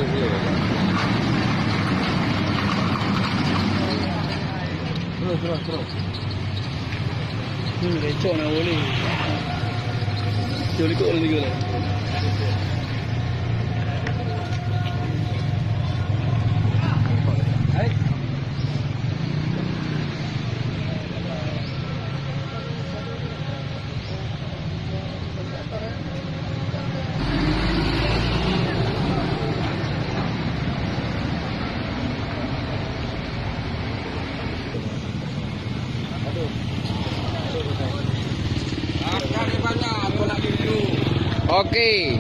Terus. Lecok nak boleh. Jom ikut orang tiga lah. Okey.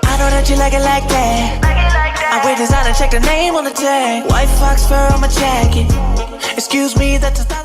I know that you like it like that. I wear designer, check the name on the tag. White fox fur on my jacket. Excuse me, that's a